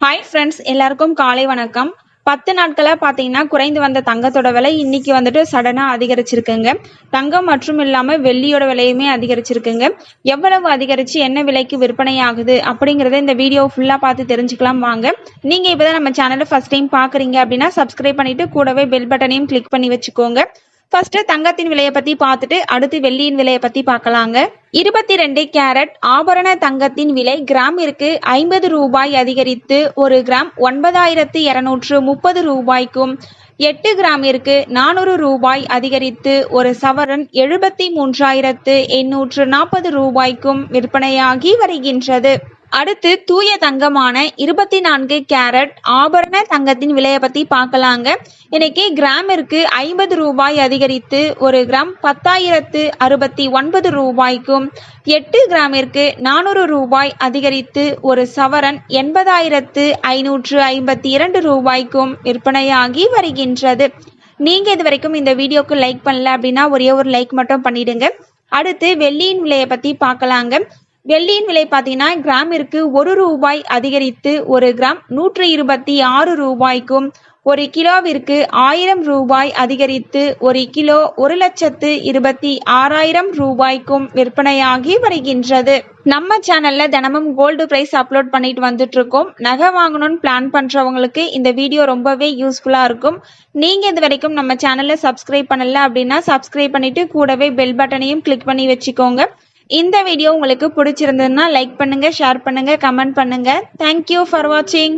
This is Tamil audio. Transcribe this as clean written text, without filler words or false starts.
ஹாய் ஃப்ரெண்ட்ஸ், எல்லாருக்கும் காலை வணக்கம். 10 நாட்களா பார்த்தீங்கன்னா குறைந்து வந்த தங்கத்தோட விலை இன்னைக்கு வந்துட்டு சடனாக அதிகரிச்சிருக்குங்க. தங்கம் மற்றும் இல்லாமல் வெள்ளியோட விலையுமே அதிகரிச்சிருக்குங்க. எவ்வளவு அதிகரிச்சு என்ன விலைக்கு விற்பனை ஆகுது அப்படிங்கிறத இந்த வீடியோ ஃபுல்லாக பார்த்து தெரிஞ்சுக்கலாம் வாங்க. நீங்கள் இப்போ தான் நம்ம சேனலை ஃபர்ஸ்ட் டைம் பார்க்குறீங்க அப்படின்னா சப்ஸ்கிரைப் பண்ணிட்டு கூடவே பெல் பட்டனையும் கிளிக் பண்ணி வச்சுக்கோங்க. ஃபர்ஸ்ட் தங்கத்தின் விலையை பத்தி பார்த்துட்டு அடுத்து வெள்ளியின் விலையை பத்தி பார்க்கலாங்க. 22 கேரட் ஆபரண தங்கத்தின் விலை கிராமிற்கு 50 ரூபாய் அதிகரித்து ஒரு கிராம் 9230 ரூபாய்க்கும், 8 கிராமிற்கு 400 ரூபாய் அதிகரித்து ஒரு சவரன் 73,840 ரூபாய்க்கும் விற்பனையாகி வருகின்றது. அடுத்து தூய தங்கமான 24 கேரட் ஆபரண தங்கத்தின் விலையை பத்தி பார்க்கலாங்க. இன்னைக்கு கிராமிற்கு 50 ரூபாய் அதிகரித்து ஒரு கிராம் 10,069 ரூபாய்க்கும், 8 கிராமிற்கு 400 ரூபாய் அதிகரித்து ஒரு சவரன் 80,552 ரூபாய்க்கும் விற்பனையாகி வருகின்றது. நீங்க இது வரைக்கும் இந்த வீடியோக்கு லைக் பண்ணல அப்படின்னா ஒரே ஒரு லைக் மட்டும் பண்ணிடுங்க. அடுத்து வெள்ளியின் விலையை பத்தி பார்க்கலாங்க. வெள்ளியின் விலை பார்த்தீங்கன்னா கிராமிற்கு 1 ரூபாய் அதிகரித்து ஒரு கிராம் 126 ரூபாய்க்கும், ஒரு கிலோவிற்கு 1000 ரூபாய் அதிகரித்து ஒரு கிலோ 1,26,000 ரூபாய்க்கும் விற்பனையாகி வருகின்றது. நம்ம சேனல்ல தினமும் கோல்டு பிரைஸ் அப்லோட் பண்ணிட்டு வந்துட்டு இருக்கோம். நகை வாங்கணும்னு பிளான் பண்றவங்களுக்கு இந்த வீடியோ ரொம்பவே யூஸ்ஃபுல்லா இருக்கும். நீங்க இது வரைக்கும் நம்ம சேனல்ல சப்ஸ்கிரைப் பண்ணல அப்படின்னா சப்ஸ்கிரைப் பண்ணிட்டு கூடவே பெல் பட்டனையும் கிளிக் பண்ணி வச்சுக்கோங்க. இந்த வீடியோ உங்களுக்கு பிடிச்சிருந்ததுன்னா லைக் பண்ணுங்க, ஷேர் பண்ணுங்க, கமெண்ட் பண்ணுங்க. தேங்க்யூ ஃபார் வாட்சிங்.